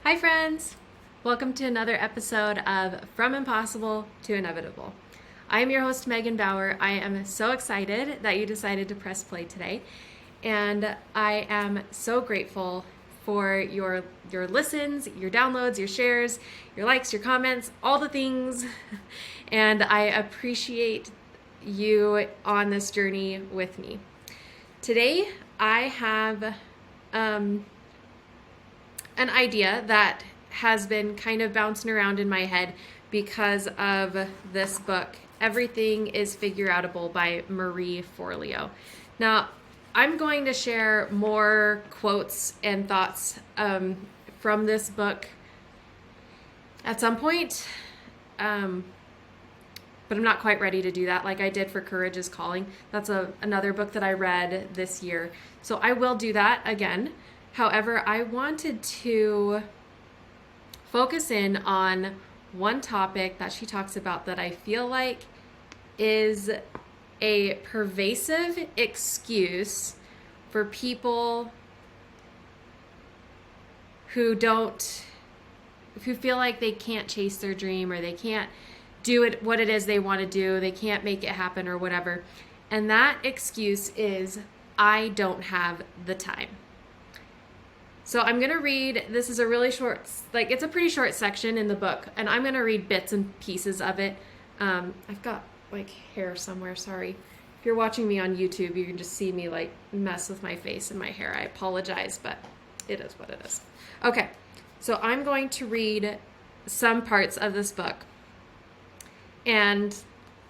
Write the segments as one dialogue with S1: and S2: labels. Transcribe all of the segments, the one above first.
S1: Hi, friends! Welcome to another episode of From Impossible to Inevitable. I am your host, Megan Bauer. I am so excited that you decided to press play today, and I am so grateful for your listens, your downloads, your shares, your likes, your comments, all the things, and I appreciate you on this journey with me. Today, I have an idea that has been kind of bouncing around in my head because of this book, Everything is Figure Outable by Marie Forleo. Now, I'm going to share more quotes and thoughts from this book at some point, but I'm not quite ready to do that like I did for Courage is Calling. That's another book that I read this year. So I will do that again. However, I wanted to focus in on one topic that she talks about that I feel like is a pervasive excuse for people who feel like they can't chase their dream, or they can't do it what it is they want to do, they can't make it happen or whatever. And that excuse is, I don't have the time. So I'm going to read, this is a really short, it's a pretty short section in the book, and I'm going to read bits and pieces of it. I've got hair somewhere, sorry. If you're watching me on YouTube, you can just see me mess with my face and my hair. I apologize, but it is what it is. Okay, so I'm going to read some parts of this book and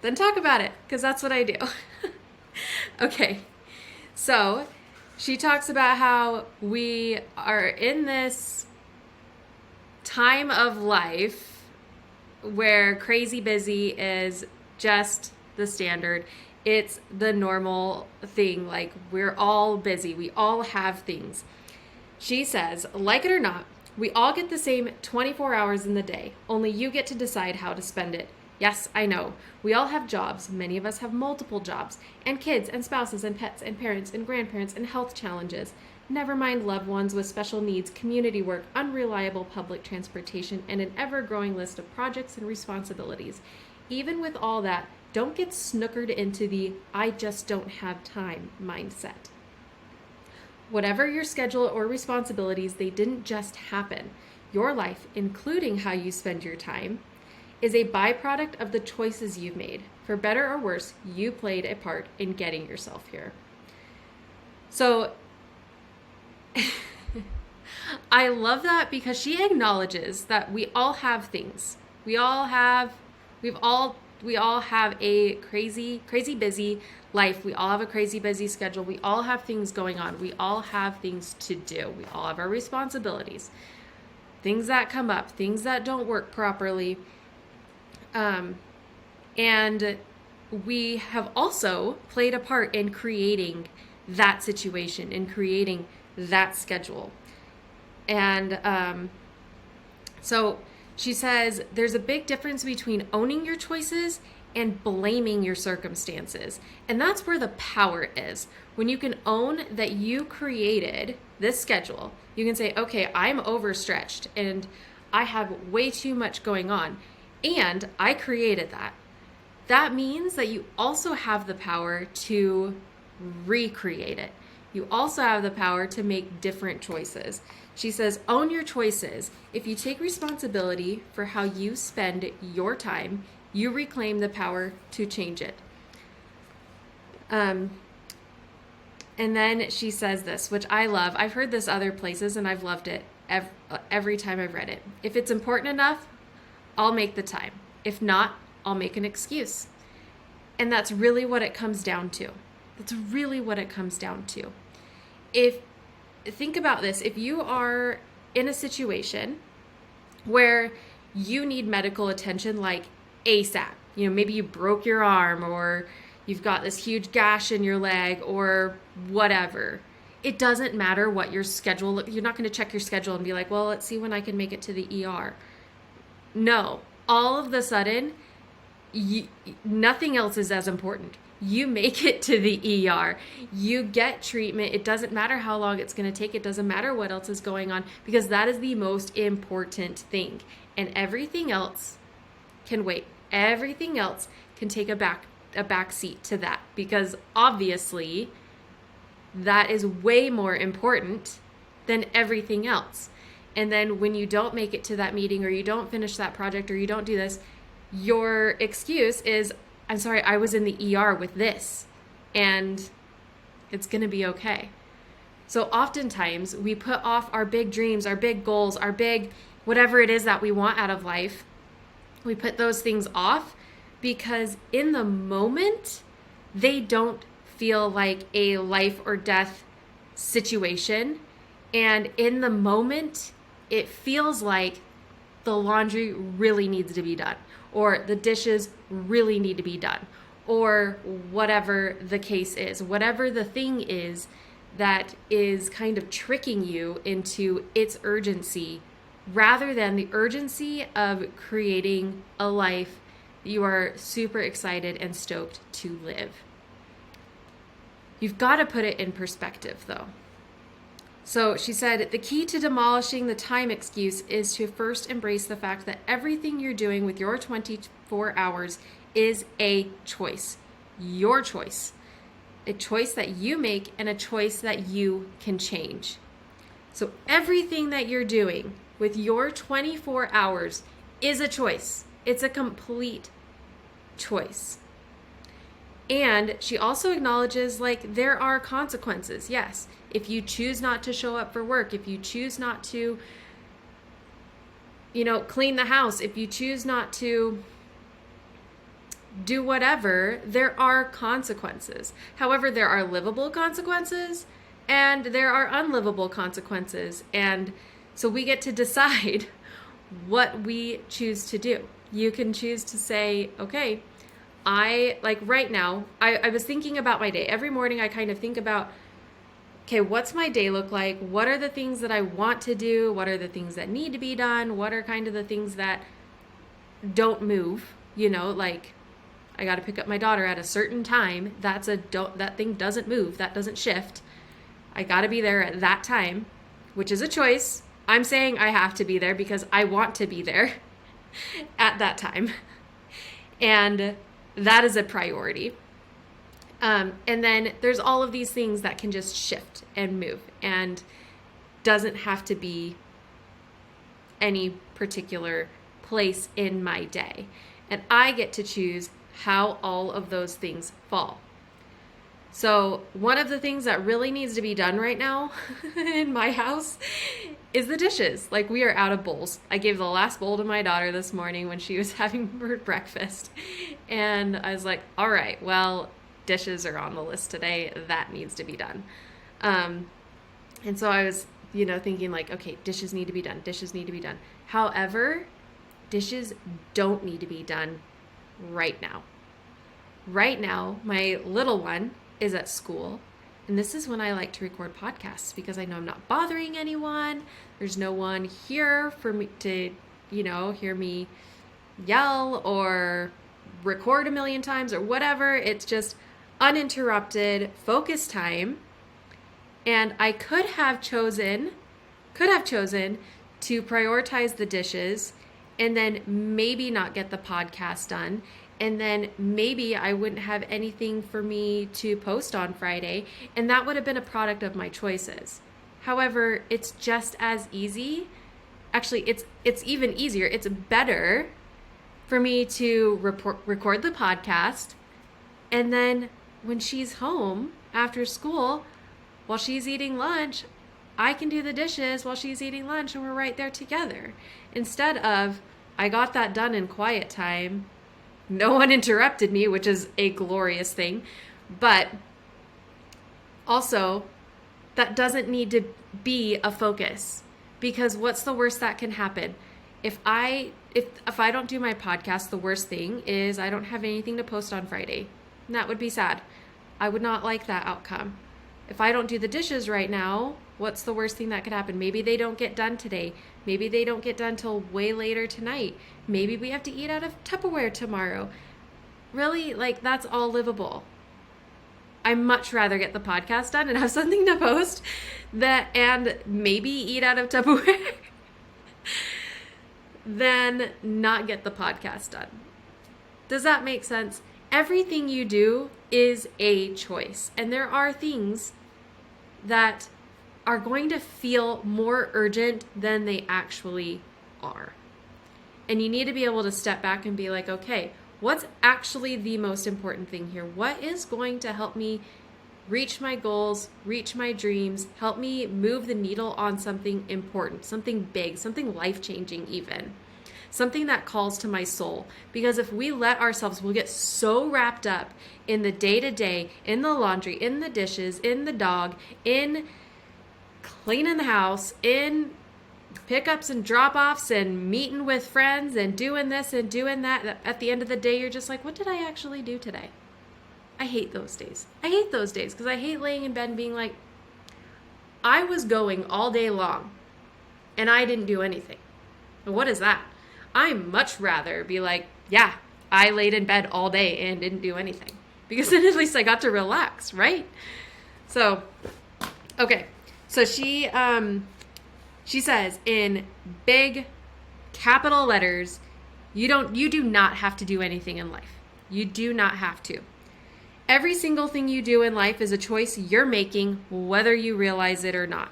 S1: then talk about it, because that's what I do. Okay, so she talks about how we are in this time of life where crazy busy is just the standard. It's the normal thing. We're all busy. We all have things. She says, like it or not, we all get the same 24 hours in the day. Only you get to decide how to spend it. Yes, I know. We all have jobs. Many of us have multiple jobs, and kids and spouses and pets and parents and grandparents and health challenges. Never mind loved ones with special needs, community work, unreliable public transportation, and an ever-growing list of projects and responsibilities. Even with all that, don't get snookered into the I just don't have time mindset. Whatever your schedule or responsibilities, they didn't just happen. Your life, including how you spend your time, is a byproduct of the choices you've made. For better or worse, you played a part in getting yourself here. So I love that, because she acknowledges that we all have things. We all have a crazy busy life. We all have a crazy busy schedule. We all have things going on. We all have things to do. We all have our responsibilities. Things that come up, things that don't work properly. And we have also played a part in creating that situation, in creating that schedule. And so she says there's a big difference between owning your choices and blaming your circumstances. And that's where the power is. When you can own that you created this schedule, you can say, okay, I'm overstretched and I have way too much going on. And I created that. That means that you also have the power to recreate it. You also have the power to make different choices. She says, own your choices. If you take responsibility for how you spend your time, you reclaim the power to change it. And then she says this, which I love. I've heard this other places and I've loved it every time I've read it. If it's important enough, I'll make the time. If not, I'll make an excuse. And that's really what it comes down to. That's really what it comes down to. Think about this. If you are in a situation where you need medical attention ASAP, maybe you broke your arm, or you've got this huge gash in your leg, or whatever. It doesn't matter what your schedule, you're not going to check your schedule and be like, well, let's see when I can make it to the ER. No, all of the sudden, nothing else is as important. you make it to the ER. You get treatment. It doesn't matter how long it's going to take. It doesn't matter what else is going on, because that is the most important thing. And everything else can wait. Everything else can take a back seat to that, because obviously that is way more important than everything else. And then when you don't make it to that meeting, or you don't finish that project, or you don't do this, your excuse is, I'm sorry, I was in the ER with this, and it's going to be okay. So oftentimes we put off our big dreams, our big goals, our big whatever it is that we want out of life. We put those things off because in the moment, they don't feel like a life or death situation. And in the moment, it feels like the laundry really needs to be done, or the dishes really need to be done, or whatever the case is, whatever the thing is that is kind of tricking you into its urgency, rather than the urgency of creating a life you are super excited and stoked to live. You've got to put it in perspective, though. So she said, the key to demolishing the time excuse is to first embrace the fact that everything you're doing with your 24 hours is a choice. Your choice. A choice that you make, and a choice that you can change. So everything that you're doing with your 24 hours is a choice. It's a complete choice. And she also acknowledges, like, there are consequences. Yes, if you choose not to show up for work, if you choose not to, clean the house, if you choose not to do whatever, there are consequences. However, there are livable consequences and there are unlivable consequences. And so we get to decide what we choose to do. You can choose to say, okay, right now, I was thinking about my day. Every morning I kind of think about, okay, what's my day look like? What are the things that I want to do? What are the things that need to be done? What are kind of the things that don't move? Like, I got to pick up my daughter at a certain time. That thing doesn't move. That doesn't shift. I got to be there at that time, which is a choice. I'm saying I have to be there because I want to be there at that time. And that is a priority. And then there's all of these things that can just shift and move, and doesn't have to be any particular place in my day. And I get to choose how all of those things fall. So one of the things that really needs to be done right now in my house is the dishes. Like, we are out of bowls. I gave the last bowl to my daughter this morning when she was having her breakfast. And I was like, all right, well, dishes are on the list today. That needs to be done. And so I was, thinking like, okay, dishes need to be done. Dishes need to be done. However, dishes don't need to be done right now. Right now, my little one is at school, and this is when I like to record podcasts because I know I'm not bothering anyone. There's no one here for me to, hear me yell or record a million times or whatever. It's just uninterrupted focus time. And I could have chosen to prioritize the dishes and then maybe not get the podcast done. And then maybe I wouldn't have anything for me to post on Friday. And that would have been a product of my choices. However, it's just as easy. Actually, it's even easier. It's better for me to record the podcast. And then when she's home after school, while she's eating lunch, I can do the dishes while she's eating lunch, and we're right there together. Instead of, I got that done in quiet time. No one interrupted me, which is a glorious thing. But also, that doesn't need to be a focus, because what's the worst that can happen? If I don't do my podcast, the worst thing is I don't have anything to post on Friday. And that would be sad. I would not like that outcome. If I don't do the dishes right now, what's the worst thing that could happen? Maybe they don't get done today. Maybe they don't get done till way later tonight. Maybe we have to eat out of Tupperware tomorrow. Really, like, that's all livable. I much rather get the podcast done and have something to post and maybe eat out of Tupperware than not get the podcast done. Does that make sense? Everything you do is a choice. And there are things that are going to feel more urgent than they actually are. And you need to be able to step back and be like, okay, what's actually the most important thing here? What is going to help me reach my goals, reach my dreams, help me move the needle on something important, something big, something life-changing even, something that calls to my soul? Because if we let ourselves, we'll get so wrapped up in the day-to-day, in the laundry, in the dishes, in the dog, in cleaning the house, in pickups and drop-offs and meeting with friends and doing this and doing that at the end of the day, you're just like, what did I actually do today? I hate those days. I hate those days because I hate laying in bed and being like, I was going all day long and I didn't do anything. And what is that? I much rather be like, yeah, I laid in bed all day and didn't do anything, because then at least I got to relax, right? So, okay. So she says in big capital letters, you do not have to do anything in life. You do not have to. Every single thing you do in life is a choice you're making, whether you realize it or not.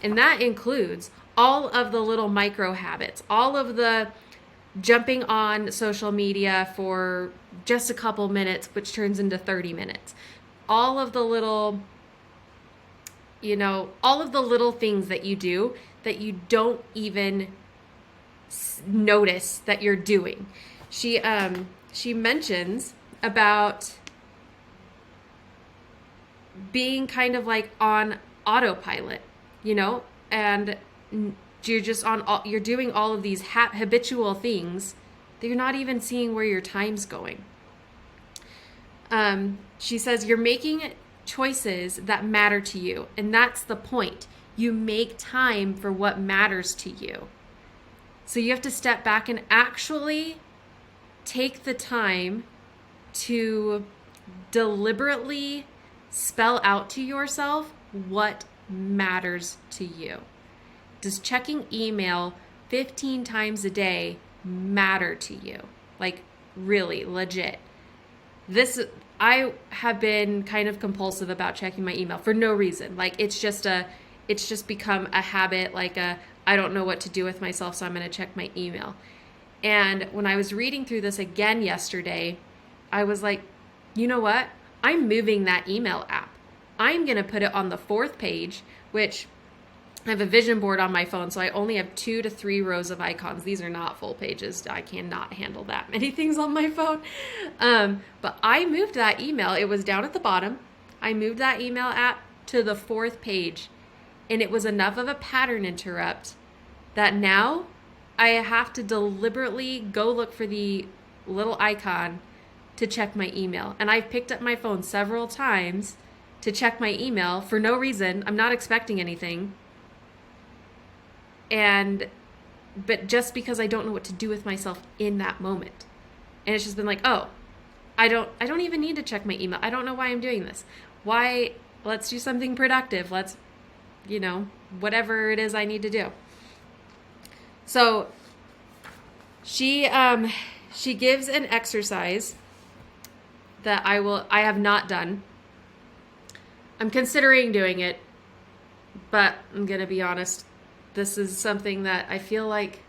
S1: And that includes all of the little micro habits, all of the jumping on social media for just a couple minutes, which turns into 30 minutes. All of the little, all of the little things that you do that you don't even notice that you're doing. She mentions about being kind of like on autopilot, and you're just you're doing all of these habitual things that you're not even seeing where your time's going. She says you're making choices that matter to you, and that's the point. You make time for what matters to you. So you have to step back and actually take the time to deliberately spell out to yourself what matters to you. Does checking email 15 times a day matter to you? Like, really, legit. I have been kind of compulsive about checking my email for no reason. Like, it's just become a habit, like I don't know what to do with myself, so I'm going to check my email. And when I was reading through this again yesterday, I was like, you know what? I'm moving that email app. I'm going to put it on the 4th page, which I have a vision board on my phone, so I only have 2 to 3 rows of icons. These are not full pages. I cannot handle that many things on my phone. But I moved that email. It was down at the bottom. I moved that email app to the 4th page, and it was enough of a pattern interrupt that now I have to deliberately go look for the little icon to check my email. And I've picked up my phone several times to check my email for no reason. I'm not expecting anything. But just because I don't know what to do with myself in that moment. And it's just been like, oh, I don't even need to check my email. I don't know why I'm doing this. Why? Let's do something productive. Let's, whatever it is I need to do. So she gives an exercise that I have not done. I'm considering doing it, but I'm going to be honest. This is something that I feel like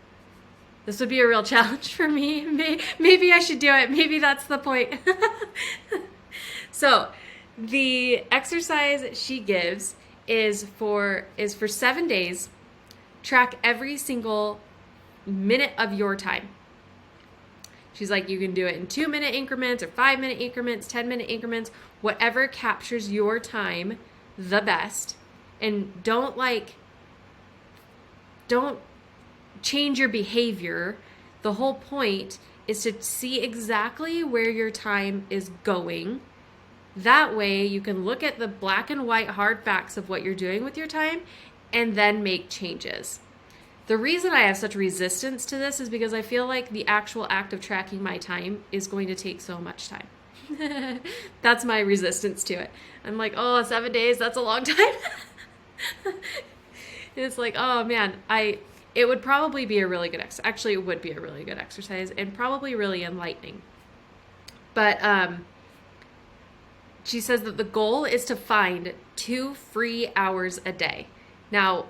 S1: this would be a real challenge for me. Maybe I should do it. Maybe that's the point. So the exercise she gives is for 7 days. Track every single minute of your time. She's like, you can do it in 2-minute increments or 5-minute increments, 10-minute increments, whatever captures your time the best. And don't change your behavior. The whole point is to see exactly where your time is going. That way you can look at the black and white hard facts of what you're doing with your time and then make changes. The reason I have such resistance to this is because I feel like the actual act of tracking my time is going to take so much time. That's my resistance to it. I'm like, oh, 7 days, that's a long time. It's like, oh man, it would probably be a really good exercise. Actually, it would be a really good exercise and probably really enlightening. But she says that the goal is to find 2 free hours a day. Now,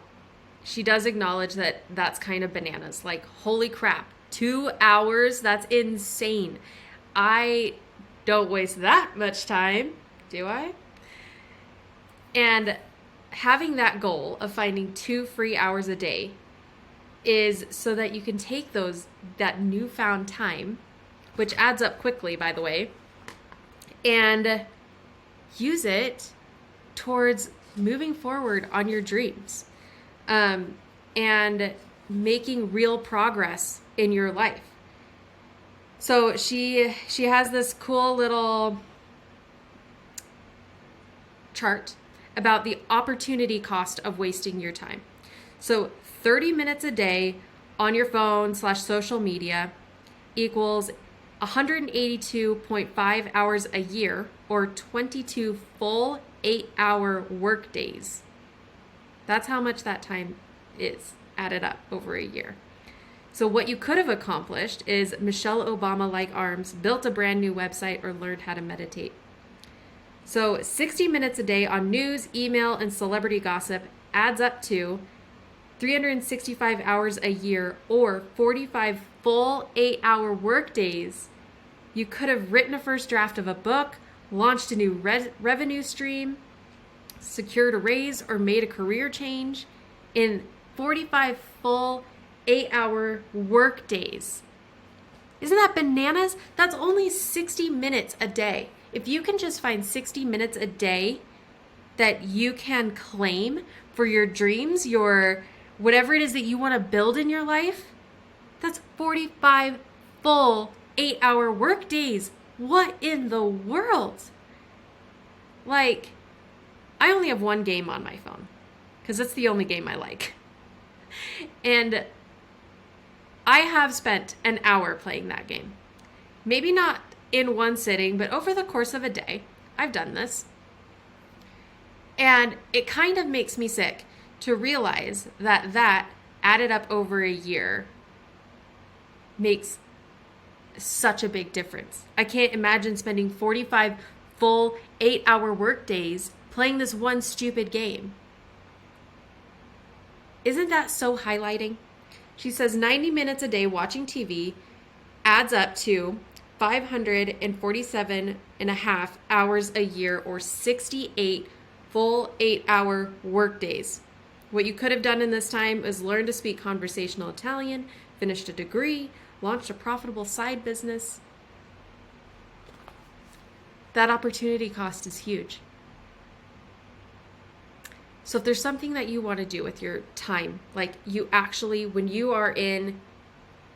S1: she does acknowledge that that's kind of bananas. Like, holy crap, 2 hours? That's insane. I don't waste that much time, do I? And having that goal of finding 2 free hours a day is so that you can take that newfound time, which adds up quickly, by the way, and use it towards moving forward on your dreams, and making real progress in your life. So she has this cool little chart about the opportunity cost of wasting your time. So 30 minutes a day on your phone / social media equals 182.5 hours a year, or 22 full 8-hour work days. That's how much that time is added up over a year. So what you could have accomplished is Michelle Obama-like arms, built a brand new website, or learned how to meditate. So 60 minutes a day on news, email, and celebrity gossip adds up to 365 hours a year, or 45 full 8-hour work days. You could have written a first draft of a book, launched a new revenue stream, secured a raise, or made a career change in 45 full 8-hour work days. Isn't that bananas? That's only 60 minutes a day. If you can just find 60 minutes a day that you can claim for your dreams, your whatever it is that you want to build in your life, that's 45 full 8-hour work days. What in the world? Like, I only have one game on my phone because it's the only game I like. And I have spent an hour playing that game. Maybe not in one sitting, but over the course of a day, I've done this. And it kind of makes me sick to realize that added up over a year makes such a big difference. I can't imagine spending 45 full 8-hour work days playing this one stupid game. Isn't that so highlighting? She says 90 minutes a day watching TV adds up to 547.5 hours a year, or 68 full 8-hour work days. What you could have done in this time is learn to speak conversational Italian, finished a degree, launched a profitable side business. That opportunity cost is huge. So if there's something that you want to do with your time, like you actually, when you are in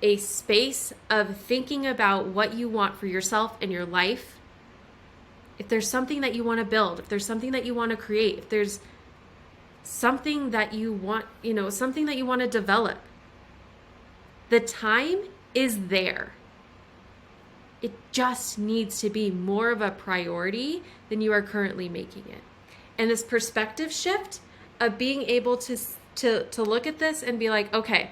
S1: a space of thinking about what you want for yourself and your life, if there's something that you want to build, if there's something that you want to create, if there's something that you want, something that you want to develop, the time is there. It just needs to be more of a priority than you are currently making it. And this perspective shift of being able to look at this and be like, okay,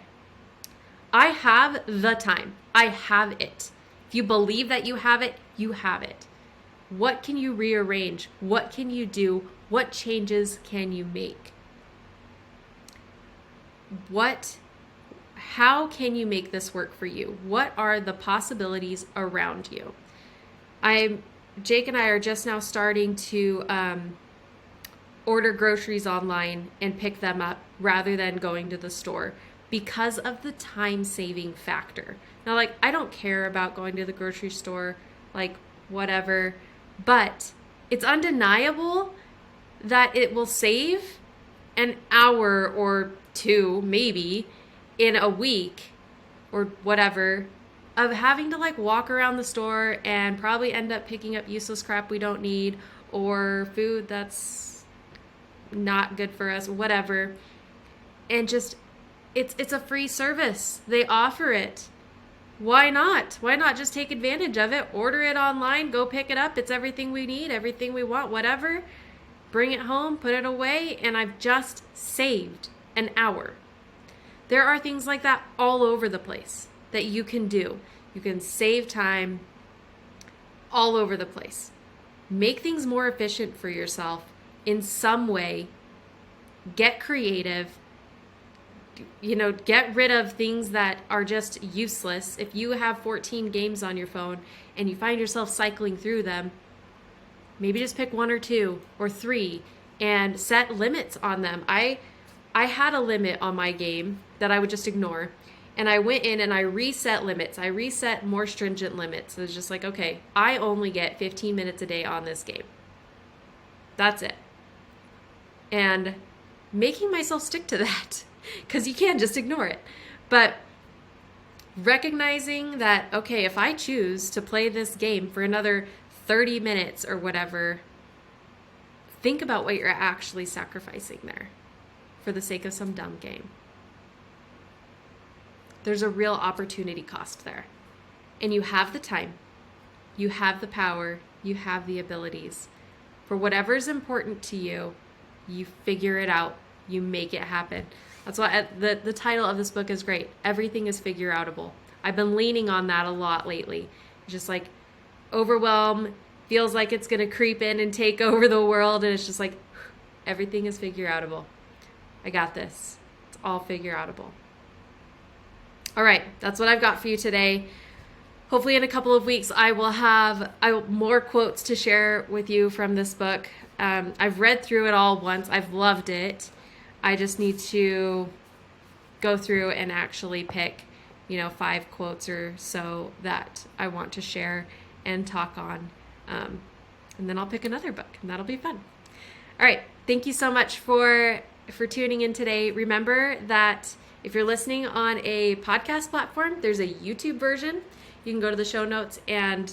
S1: I have the time. I have it. If you believe that you have it, you have it. What can you rearrange? What can you do? What changes can you make? How can you make this work for you? What are the possibilities around you? Jake and I are just now starting to order groceries online and pick them up rather than going to the store because of the time-saving factor. Now, I don't care about going to the grocery store, whatever, but it's undeniable that it will save an hour or two, maybe, in a week or whatever, of having to walk around the store and probably end up picking up useless crap we don't need, or food that's not good for us, whatever. And just, it's a free service. They offer it. Why not? Why not just take advantage of it? Order it online, go pick it up. It's everything we need, everything we want, whatever. Bring it home, put it away, and I've just saved an hour. There are things like that all over the place that you can do. You can save time all over the place. Make things more efficient for yourself in some way. Get creative. Get rid of things that are just useless. If you have 14 games on your phone and you find yourself cycling through them, maybe just pick 1 or 2 or 3 and set limits on them. I had a limit on my game that I would just ignore. And I went in and I reset limits. I reset more stringent limits. It was just like, okay, I only get 15 minutes a day on this game. That's it. And making myself stick to that, because you can't just ignore it. But recognizing that, okay, if I choose to play this game for another 30 minutes or whatever, think about what you're actually sacrificing there for the sake of some dumb game. There's a real opportunity cost there. And you have the time, you have the power, you have the abilities. For whatever's important to you, you figure it out, you make it happen. That's why the title of this book is great. Everything is figure outable. I've been leaning on that a lot lately. It's just like overwhelm feels like it's going to creep in and take over the world. And it's just like, everything is figure outable. I got this. It's all figure outable. All right, that's what I've got for you today. Hopefully in a couple of weeks, I will have more quotes to share with you from this book. I've read through it all once. I've loved it. I just need to go through and actually pick, 5 quotes or so that I want to share and talk on. And then I'll pick another book, and that'll be fun. All right, thank you so much for tuning in today. Remember that if you're listening on a podcast platform, there's a YouTube version. You can go to the show notes and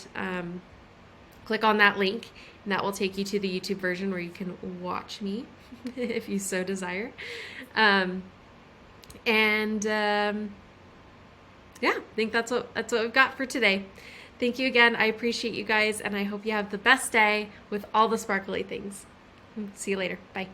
S1: click on that link, and that will take you to the YouTube version where you can watch me if you so desire. Yeah, I think that's what we've got for today. Thank you again. I appreciate you guys, and I hope you have the best day with all the sparkly things. See you later. Bye.